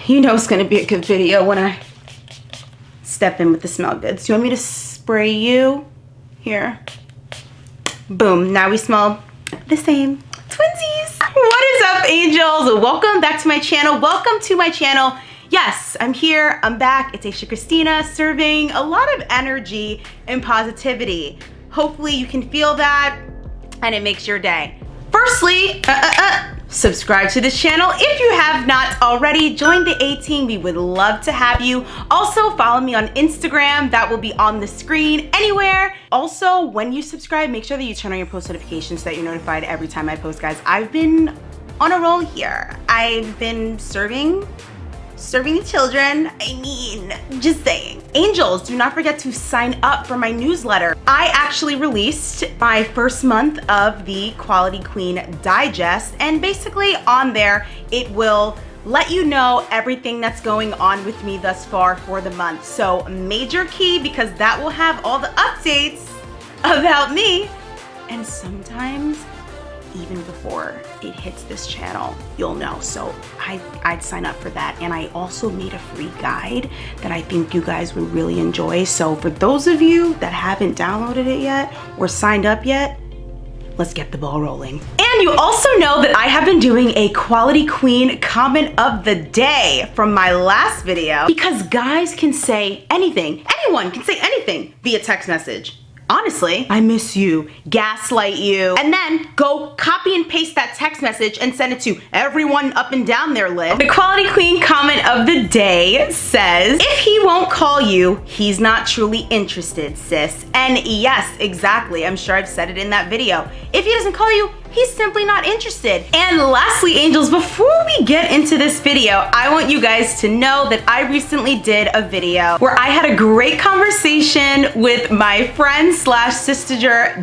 You know it's gonna be a good video when I step in with the smell goods. Do you want me to spray you? Here. Boom, now we smell the same. Twinsies! What is up, angels? Welcome back to my channel. Welcome to my channel. Yes, I'm here, I'm back. It's Asha Christina serving a lot of energy and positivity. Hopefully you can feel that and it makes your day. Firstly, subscribe to this channel if you have not already. Join the A-team, we would love to have you. Also follow me on Instagram, that will be on the screen anywhere. Also, when you subscribe, make sure that you turn on your post notifications so that you're notified every time I post, guys. I've been on a roll here. I've been serving the children. I mean, just saying. Angels, do not forget to sign up for my newsletter. I actually released my first month of the Quality Queen Digest, and basically on there, it will let you know everything that's going on with me thus far for the month. So major key, because that will have all the updates about me, and sometimes even before it hits this channel, you'll know. So I'd sign up for that. And I also made a free guide that I think you guys would really enjoy. So for those of you that haven't downloaded it yet or signed up yet, let's get the ball rolling. And you also know that I have been doing a Quality Queen comment of the day from my last video, because guys can say anything, anyone can say anything via text message. Honestly, I miss you, gaslight you, and then go copy and paste that text message and send it to everyone up and down their list. The Quality Queen comment of the day says, if he won't call you, he's not truly interested, sis. And yes, exactly. I'm sure I've said it in that video. If he doesn't call you, he's simply not interested. And lastly, angels, before we get into this video, I want you guys to know that I recently did a video where I had a great conversation with my friend slash sister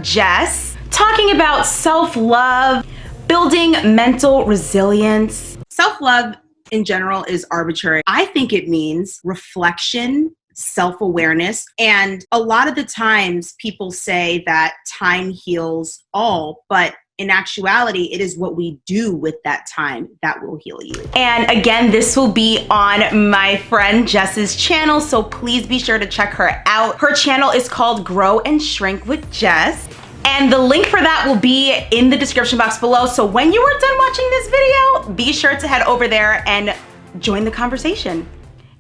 Jess, talking about self-love, building mental resilience. Self-love in general is arbitrary. I think it means reflection, self-awareness, and a lot of the times people say that time heals all, but in actuality, it is what we do with that time that will heal you. And again, this will be on my friend Jess's channel, so please be sure to check her out. Her channel is called Grow and Shrink with Jess, and the link for that will be in the description box below. So when you are done watching this video, be sure to head over there and join the conversation.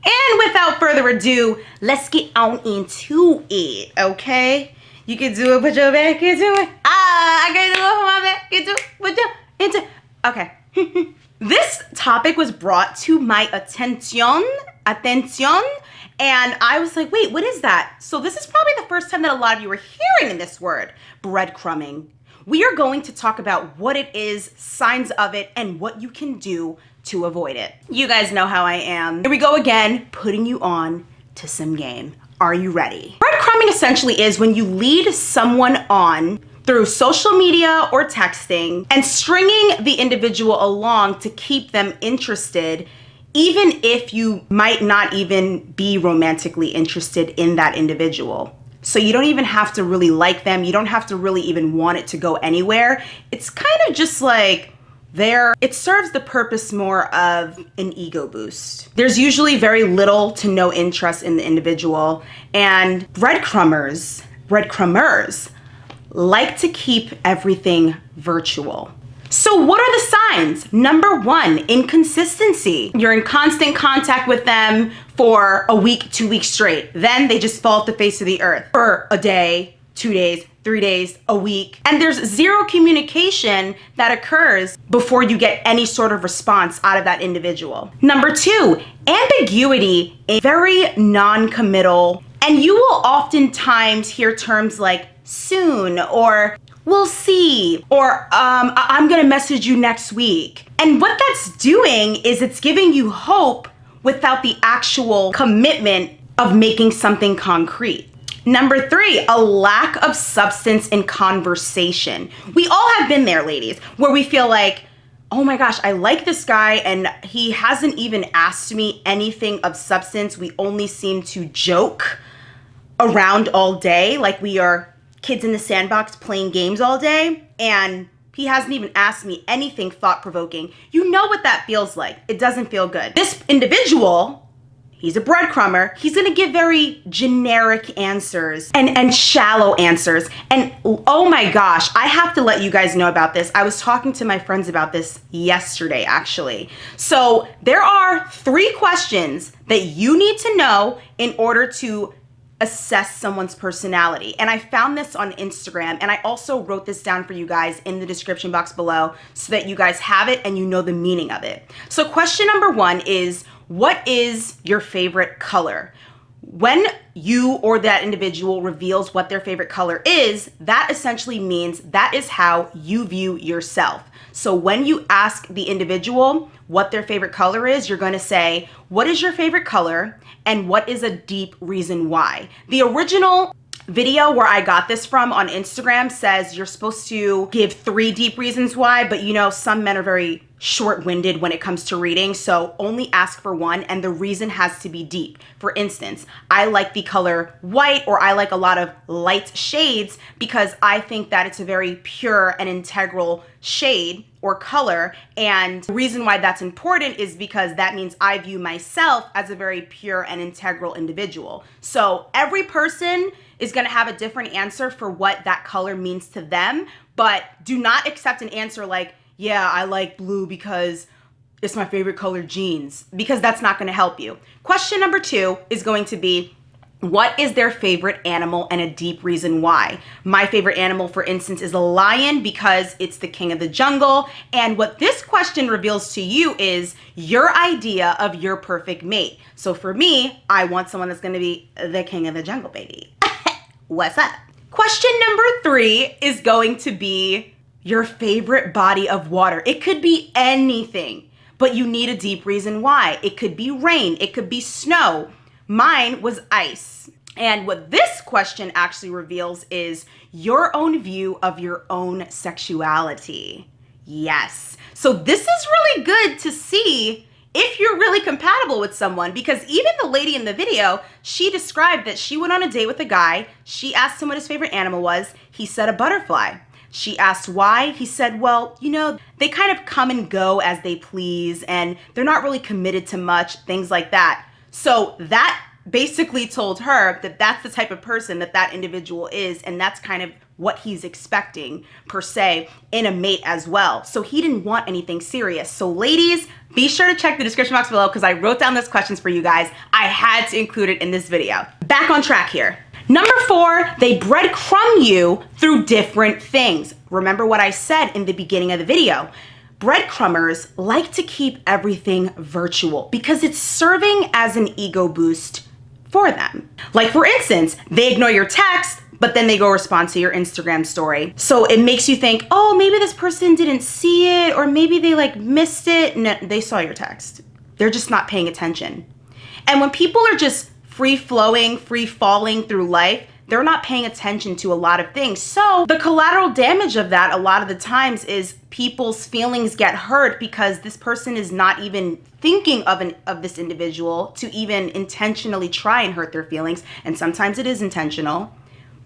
And without further ado, let's get on into it, okay? You can do it, put your back into it. I can do it, put my back into it, put your into. Okay. This topic was brought to my attention, and I was like, wait, what is that? So this is probably the first time that a lot of you are hearing this word, breadcrumbing. We are going to talk about what it is, signs of it, and what you can do to avoid it. You guys know how I am. Here we go again, putting you on to some game. Are you ready? Breadcrumbing essentially is when you lead someone on through social media or texting and stringing the individual along to keep them interested, even if you might not even be romantically interested in that individual. So you don't even have to really like them. You don't have to really even want it to go anywhere. It's kind of just like it serves the purpose more of an ego boost. There's usually very little to no interest in the individual, and breadcrumbers like to keep everything virtual. So what are the signs? Number one, inconsistency. You're in constant contact with them for a week, 2 weeks straight. Then they just fall off the face of the earth for a day, 2 days, 3 days, a week. And there's zero communication that occurs before you get any sort of response out of that individual. Number two, ambiguity, very non-committal. And you will oftentimes hear terms like soon, or we'll see, or I'm gonna message you next week. And what that's doing is it's giving you hope without the actual commitment of making something concrete. Number three, a lack of substance in conversation. We all have been there, ladies, where we feel like, oh my gosh, I like this guy and he hasn't even asked me anything of substance. We only seem to joke around all day, like we are kids in the sandbox playing games all day, and He hasn't even asked me anything thought-provoking. You know what that feels like. It doesn't feel good. This individual, he's a breadcrumber. He's gonna give very generic answers and shallow answers. And oh my gosh, I have to let you guys know about this. I was talking to my friends about this yesterday, actually. So there are 3 questions that you need to know in order to assess someone's personality. And I found this on Instagram, and I also wrote this down for you guys in the description box below so that you guys have it and you know the meaning of it. So question number 1 is, what is your favorite color? When you or that individual reveals what their favorite color is, that essentially means that is how you view yourself. So when you ask the individual what their favorite color is, you're going to say, what is your favorite color and what is a deep reason why? The original video where I got this from on Instagram says you're supposed to give 3 deep reasons why, but you know, some men are very short-winded when it comes to reading, so only ask for 1, and the reason has to be deep. For instance, I like the color white, or I like a lot of light shades because I think that it's a very pure and integral shade or color, and the reason why that's important is because that means I view myself as a very pure and integral individual. So every person is going to have a different answer for what that color means to them, but do not accept an answer like, yeah, I like blue because it's my favorite color jeans, because that's not going to help you. Question number 2 is going to be, what is their favorite animal and a deep reason why? My favorite animal, for instance, is a lion because it's the king of the jungle. And what this question reveals to you is your idea of your perfect mate. So for me, I want someone that's going to be the king of the jungle, baby. What's up? Question number 3 is going to be your favorite body of water. It could be anything, but you need a deep reason why. It could be rain, it could be snow. Mine was ice. And what this question actually reveals is your own view of your own sexuality. Yes. So this is really good to see if you're really compatible with someone, because even the lady in the video, she described that she went on a date with a guy. She asked him what his favorite animal was. He said a butterfly. She asked why. He said, well, you know, they kind of come and go as they please, and they're not really committed to much, things like that. So that basically told her that that's the type of person that that individual is, and that's kind of what he's expecting, per se, in a mate as well. So he didn't want anything serious. So ladies, be sure to check the description box below because I wrote down those questions for you guys. I had to include it in this video. Back on track here. Number 4, they breadcrumb you through different things. Remember what I said in the beginning of the video. Breadcrumbers like to keep everything virtual because it's serving as an ego boost for them. Like for instance, they ignore your text, but then they go respond to your Instagram story. So it makes you think, oh, maybe this person didn't see it, or maybe they like missed it. No, they saw your text. They're just not paying attention. And when people are just free-flowing, free-falling through life, they're not paying attention to a lot of things. So the collateral damage of that a lot of the times is people's feelings get hurt because this person is not even thinking of this individual to even intentionally try and hurt their feelings. And sometimes it is intentional,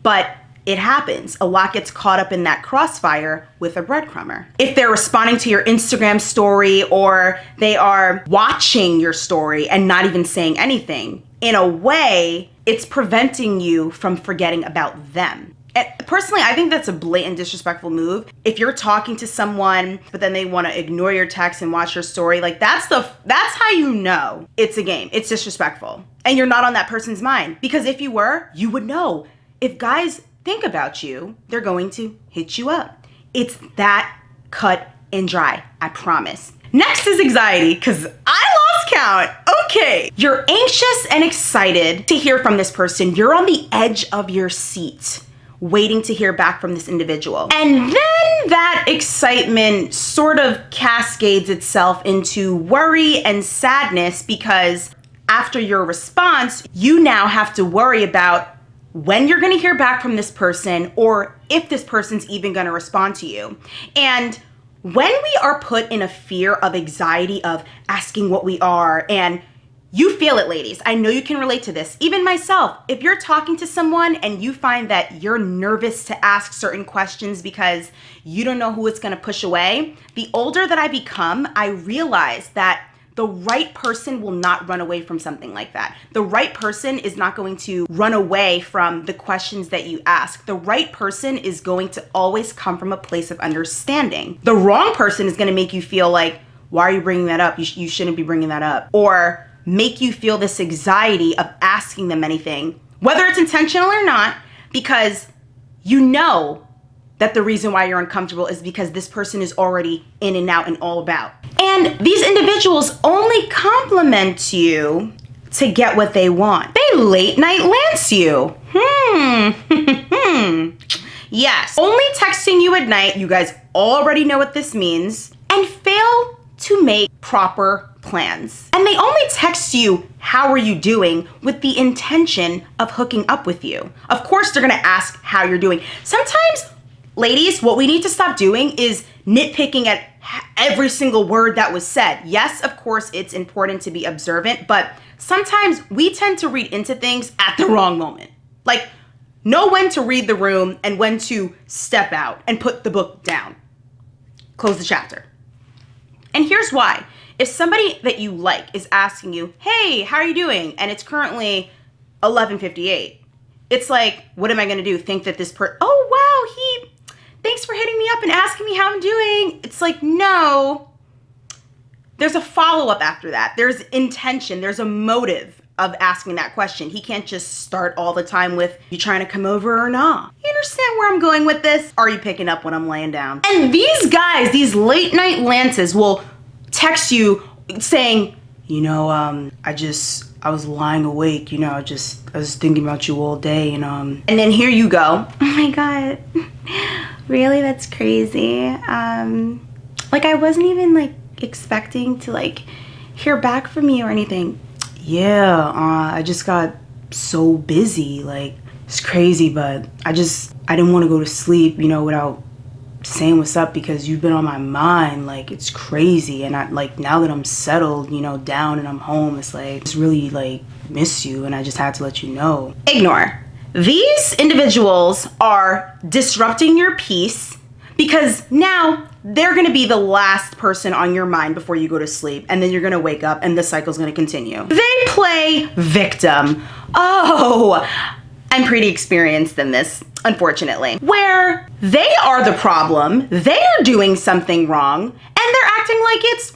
but it happens. A lot gets caught up in that crossfire with a breadcrumber. If they're responding to your Instagram story or they are watching your story and not even saying anything, in a way, it's preventing you from forgetting about them. And personally, I think that's a blatant disrespectful move. If you're talking to someone, but then they want to ignore your text and watch your story, like that's how you know it's a game. It's disrespectful. And you're not on that person's mind. Because if you were, you would know. If guys think about you, they're going to hit you up. It's that cut and dry, I promise. Next is anxiety, because I lost count. Okay. You're anxious and excited to hear from this person. You're on the edge of your seat, waiting to hear back from this individual. And then that excitement sort of cascades itself into worry and sadness because after your response, you now have to worry about when you're gonna hear back from this person or if this person's even gonna respond to you. And when we are put in a fear of anxiety of asking what we are and You feel it, ladies. I know you can relate to this. Even myself, if you're talking to someone and you find that you're nervous to ask certain questions because you don't know who it's gonna push away, the older that I become, I realize that the right person will not run away from something like that. The right person is not going to run away from the questions that you ask. The right person is going to always come from a place of understanding. The wrong person is gonna make you feel like, why are you bringing that up? You shouldn't be bringing that up. Or make you feel this anxiety of asking them anything, whether it's intentional or not, because you know that the reason why you're uncomfortable is because this person is already in and out and all about. And these individuals only compliment you to get what they want. They late night lance you. Yes, only texting you at night, you guys already know what this means, and fail to make proper plans. And they only text you, how are you doing, with the intention of hooking up with you. Of course, they're gonna ask how you're doing. Sometimes, ladies, what we need to stop doing is nitpicking at every single word that was said. Yes, of course, it's important to be observant, but sometimes we tend to read into things at the wrong moment. Like, know when to read the room and when to step out and put the book down. Close the chapter. And here's why. If somebody that you like is asking you, hey, how are you doing? And it's currently 11:58. It's like, what am I gonna do? Think that this oh wow, thanks for hitting me up and asking me how I'm doing. It's like, no. There's a follow-up after that. There's intention, there's a motive of asking that question. He can't just start all the time with, you trying to come over or not? You understand where I'm going with this? Are you picking up when I'm laying down? And these guys, these late night lances will text you saying, you know, I was lying awake, you know, I was thinking about you all day, and then here you go. Oh my God, really? That's crazy. Like I wasn't even like expecting to like hear back from you or anything. Yeah, I just got so busy, like it's crazy, but I didn't want to go to sleep, you know, without saying what's up because you've been on my mind. Like it's crazy, and I like now that I'm settled, you know, down and I'm home, it's like I just really like miss you, and I just had to let you know. Ignore. These individuals are disrupting your peace because now they're gonna be the last person on your mind before you go to sleep, and then you're gonna wake up and the cycle's gonna continue. They play victim. Oh, I'm pretty experienced in this, unfortunately, where they are the problem, they're doing something wrong, and they're acting like it's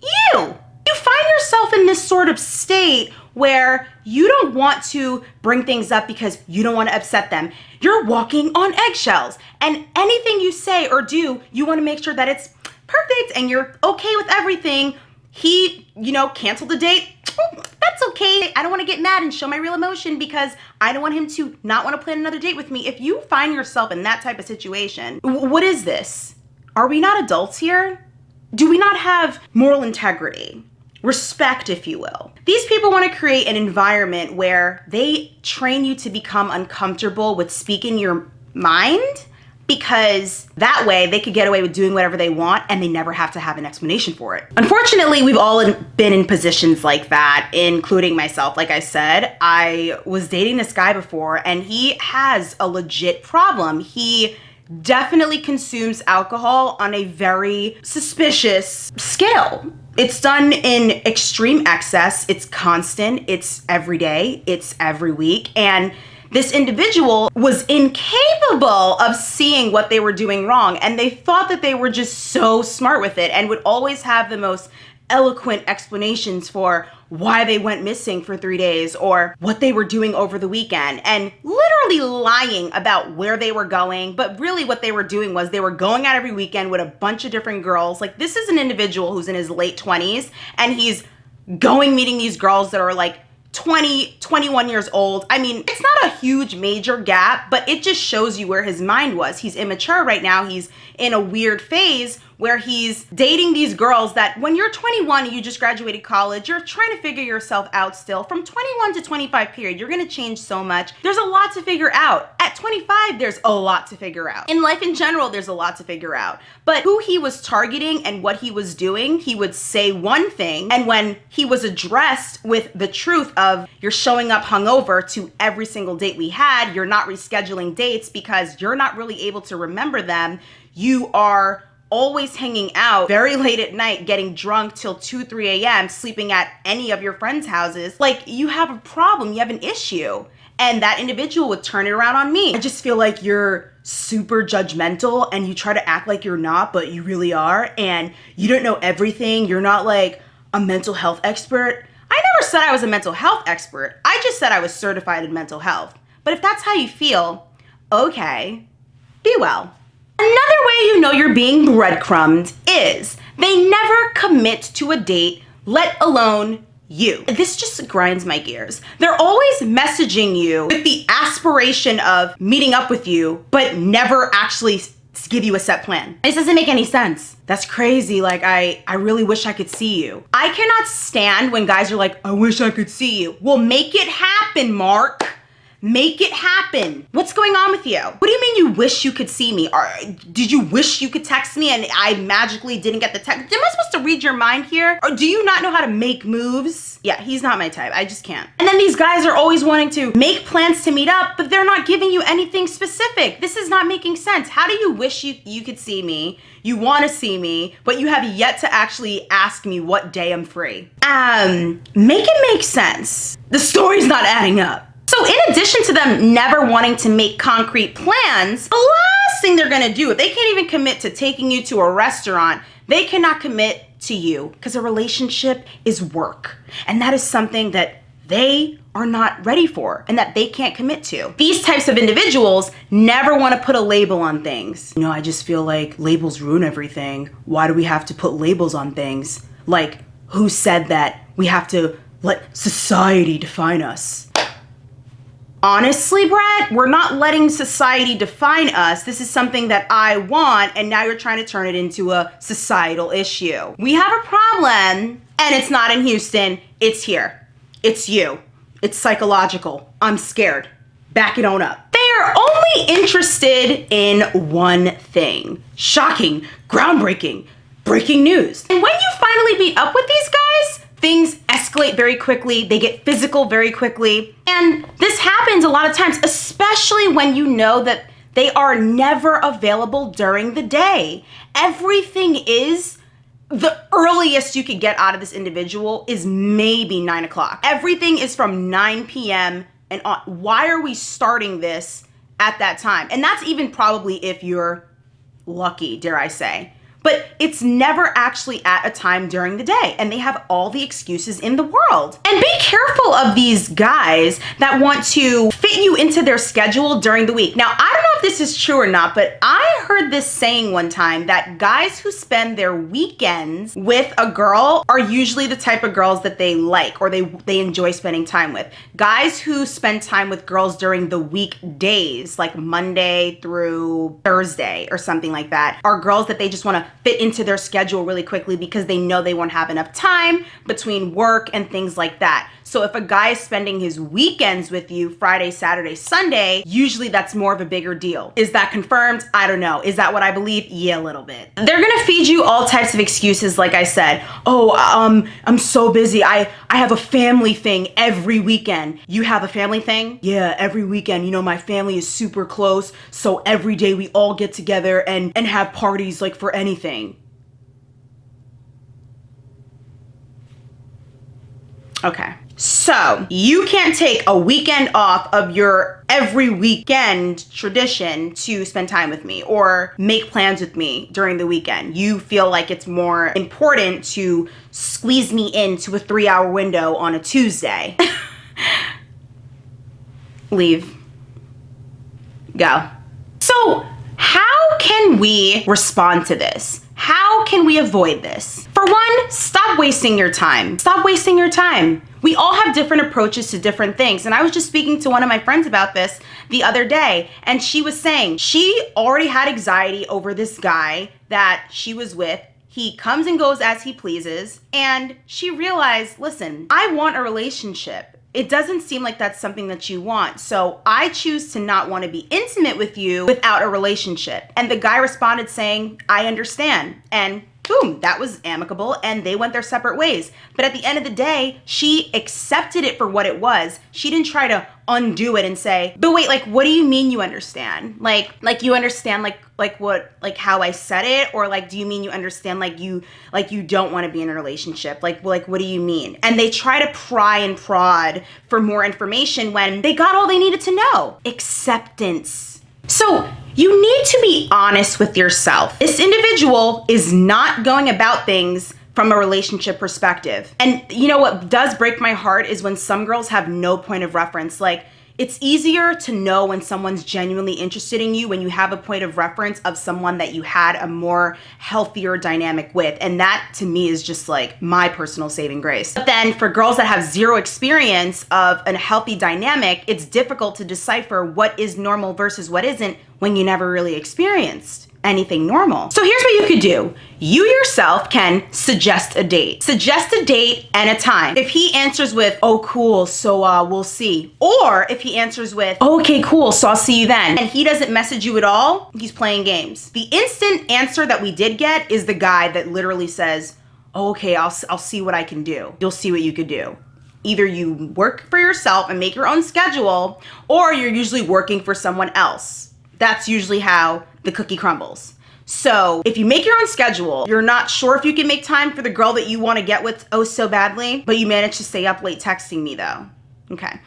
you. You find yourself in this sort of state where you don't want to bring things up because you don't want to upset them. You're walking on eggshells, and anything you say or do, you want to make sure that it's perfect and you're okay with everything. He, you know, canceled the date. Oh, that's okay. I don't want to get mad and show my real emotion because I don't want him to not want to plan another date with me. If you find yourself in that type of situation, what is this? Are we not adults here? Do we not have moral integrity? Respect, if you will. These people want to create an environment where they train you to become uncomfortable with speaking your mind, because that way they could get away with doing whatever they want and they never have to have an explanation for it. Unfortunately, we've all been in positions like that, including myself. Like I said, I was dating this guy before and he has a legit problem. He definitely consumes alcohol on a very suspicious scale. It's done in extreme excess, it's constant, it's every day, it's every week, and this individual was incapable of seeing what they were doing wrong, and they thought that they were just so smart with it and would always have the most eloquent explanations for why they went missing for 3 days or what they were doing over the weekend, and literally lying about where they were going. But really what they were doing was they were going out every weekend with a bunch of different girls. Like, this is an individual who's in his late 20s and he's meeting these girls that are like 20, 21 years old. I mean, it's not a huge major gap, but it just shows you where his mind was. He's immature right now. He's in a weird phase where he's dating these girls that when you're 21 and you just graduated college, you're trying to figure yourself out still. From 21 to 25 period, you're gonna change so much. There's a lot to figure out. At 25, there's a lot to figure out. In life in general, there's a lot to figure out. But who he was targeting and what he was doing, he would say one thing, and when he was addressed with the truth of you're showing up hungover to every single date we had, you're not rescheduling dates because you're not really able to remember them, you are always hanging out very late at night, getting drunk till 2, 3 a.m., sleeping at any of your friends' houses, like you have a problem, you have an issue. And that individual would turn it around on me. I just feel like you're super judgmental and you try to act like you're not, but you really are. And you don't know everything. You're not like a mental health expert. I never said I was a mental health expert. I just said I was certified in mental health. But if that's how you feel, okay, be well. Another way you know you're being breadcrumbed is they never commit to a date, let alone you. This just grinds my gears. They're always messaging you with the aspiration of meeting up with you, but never actually give you a set plan. This doesn't make any sense. That's crazy. Like, I really wish I could see you. I cannot stand when guys are like, I wish I could see you. Well, make it happen, Mark. Make it happen. What's going on with you? What do you mean you wish you could see me? Did you wish you could text me and I magically didn't get the text? Am I supposed to read your mind here? Or do you not know how to make moves? Yeah, he's not my type. I just can't. And then these guys are always wanting to make plans to meet up, but they're not giving you anything specific. This is not making sense. How do you wish you could see me? You want to see me, but you have yet to actually ask me what day I'm free. Make it make sense. The story's not adding up. So in addition to them never wanting to make concrete plans, the last thing they're gonna do, if they can't even commit to taking you to a restaurant, they cannot commit to you because a relationship is work. And that is something that they are not ready for and that they can't commit to. These types of individuals never want to put a label on things. You know, I just feel like labels ruin everything. Why do we have to put labels on things? Like, who said that we have to let society define us? Honestly, Brett, we're not letting society define us. This is something that I want, and now you're trying to turn it into a societal issue. We have a problem, and it's not in Houston, it's here. It's you. It's psychological. I'm scared. Back it on up. They are only interested in one thing. Shocking, groundbreaking, breaking news. And when you finally meet up with these guys, things escalate very quickly, they get physical very quickly. And this happens a lot of times, especially when you know that they are never available during the day. Everything is, the earliest you could get out of this individual is maybe 9 o'clock. Everything is from 9 p.m. and on. Why are we starting this at that time? And that's even probably if you're lucky, dare I say. But it's never actually at a time during the day, and they have all the excuses in the world. And be careful of these guys that want to fit you into their schedule during the week. Now, I don't know if this is true or not, but I heard this saying one time that guys who spend their weekends with a girl are usually the type of girls that they like or they enjoy spending time with. Guys who spend time with girls during the weekdays, like Monday through Thursday or something like that, are girls that they just want to fit into their schedule really quickly because they know they won't have enough time between work and things like that. So if a guy is spending his weekends with you, Friday, Saturday, Sunday, usually that's more of a bigger deal. Is that confirmed? I don't know. Is that what I believe? Yeah, a little bit. They're gonna feed you all types of excuses, like I said. Oh, I'm so busy. I have a family thing every weekend. You have a family thing? Yeah, every weekend. You know, my family is super close, so every day we all get together and have parties like for anything. Okay. So you can't take a weekend off of your every weekend tradition to spend time with me or make plans with me during the weekend. You feel like it's more important to squeeze me into a 3-hour window on a Tuesday. Leave. Go. So how can we respond to this? How can we avoid this? For one, stop wasting your time. Stop wasting your time. We all have different approaches to different things. And I was just speaking to one of my friends about this the other day, and she was saying she already had anxiety over this guy that she was with. He comes and goes as he pleases. And she realized, listen, I want a relationship. It doesn't seem like that's something that you want. So I choose to not want to be intimate with you without a relationship. And the guy responded saying, I understand. And boom, that was amicable, and they went their separate ways. But at the end of the day, she accepted it for what it was. She didn't try to undo it and say, but wait, like, what do you mean you understand? Like you understand like how I said it? Or like, do you mean you understand like you don't want to be in a relationship? Like what do you mean? And they try to pry and prod for more information when they got all they needed to know. Acceptance. So you need to be honest with yourself. This individual is not going about things from a relationship perspective. And you know what does break my heart is when some girls have no point of reference. Like, it's easier to know when someone's genuinely interested in you when you have a point of reference of someone that you had a more healthier dynamic with. And that to me is just like my personal saving grace. But then for girls that have zero experience of a healthy dynamic, it's difficult to decipher what is normal versus what isn't when you never really experienced anything normal. So here's what you could do. You yourself can suggest a date. Suggest a date and a time. If he answers with, oh, cool, so we'll see. Or if he answers with, oh, okay, cool, so I'll see you then. And he doesn't message you at all, he's playing games. The instant answer that we did get is the guy that literally says, oh, okay, I'll see what I can do. You'll see what you could do. Either you work for yourself and make your own schedule, or you're usually working for someone else. That's usually how the cookie crumbles. So if you make your own schedule, you're not sure if you can make time for the girl that you want to get with oh so badly, but you manage to stay up late texting me though. Okay.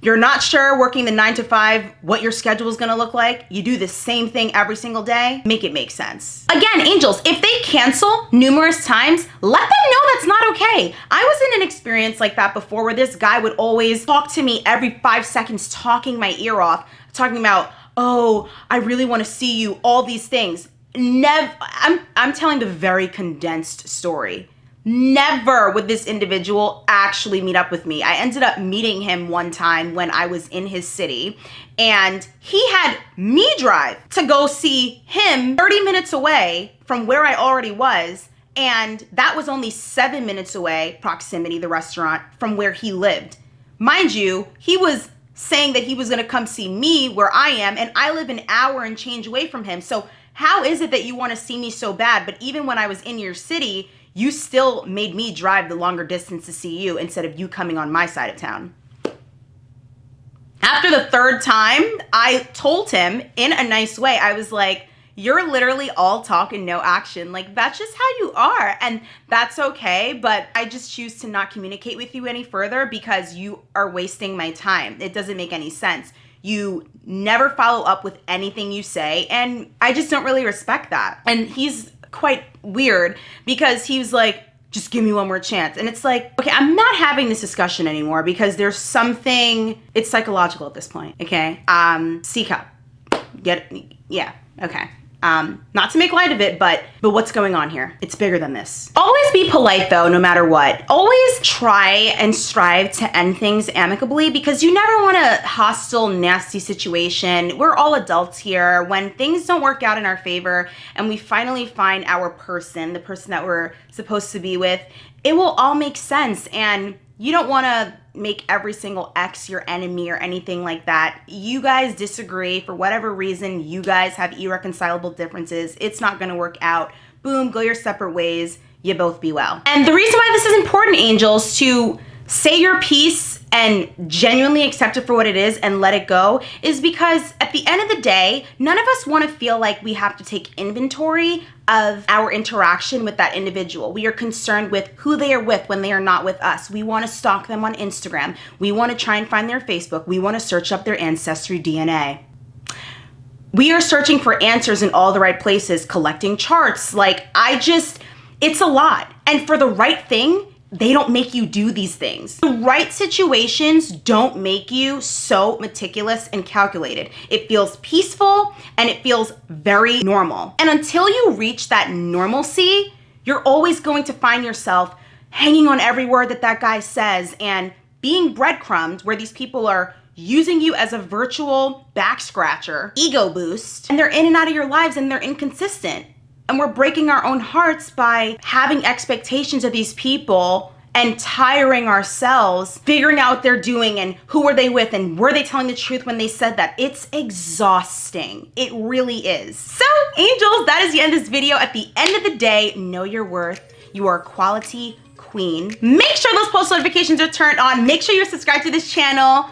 You're not sure working the 9 to 5 what your schedule is going to look like. You do the same thing every single day. Make it make sense. Again, angels, if they cancel numerous times, let them know that's not okay. I was in an experience like that before where this guy would always talk to me every 5 seconds, talking my ear off, talking about, oh, I really want to see you, all these things. I'm telling the very condensed story. Never would this individual actually meet up with me. I ended up meeting him one time when I was in his city, and he had me drive to go see him 30 minutes away from where I already was. And that was only 7 minutes away, proximity, the restaurant, from where he lived. Mind you, he was saying that he was going to come see me where I am, and I live an hour and change away from him. So how is it that you want to see me so bad, but even when I was in your city, you still made me drive the longer distance to see you instead of you coming on my side of town? After the third time, I told him in a nice way, I was like, you're literally all talk and no action. Like, that's just how you are. And that's okay. But I just choose to not communicate with you any further because you are wasting my time. It doesn't make any sense. You never follow up with anything you say. And I just don't really respect that. And he's quite weird because he was like, just give me one more chance. And it's like, okay, I'm not having this discussion anymore because there's something, it's psychological at this point. Okay. Seek help. Yeah. Okay. Not to make light of it, but what's going on here? It's bigger than this. Always be polite though, no matter what. Always try and strive to end things amicably because you never want a hostile, nasty situation. We're all adults here. When things don't work out in our favor and we finally find our person, the person that we're supposed to be with, it will all make sense. And you don't want to make every single ex your enemy or anything like that. You guys disagree for whatever reason. You guys have irreconcilable differences. It's not going to work out. Boom, go your separate ways. You both be well. And the reason why this is important, angels, to say your piece and genuinely accept it for what it is and let it go is because at the end of the day, none of us want to feel like we have to take inventory of our interaction with that individual. We are concerned with who they are with when they are not with us. We want to stalk them on Instagram. We want to try and find their Facebook. We want to search up their ancestry DNA. We are searching for answers in all the right places, collecting charts. It's a lot. And for the right thing, they don't make you do these things. The right situations don't make you so meticulous and calculated. It feels peaceful and it feels very normal. And until you reach that normalcy, you're always going to find yourself hanging on every word that guy says and being breadcrumbed where these people are using you as a virtual back scratcher, ego boost, and they're in and out of your lives and they're inconsistent. And we're breaking our own hearts by having expectations of these people and tiring ourselves, figuring out what they're doing and who were they with and were they telling the truth when they said that. It's exhausting. It really is. So angels, that is the end of this video. At the end of the day, know your worth. You are a quality queen. Make sure those post notifications are turned on. Make sure you're subscribed to this channel.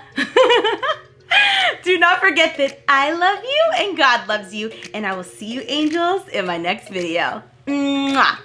Do not forget that I love you and God loves you. And I will see you angels in my next video. Mwah.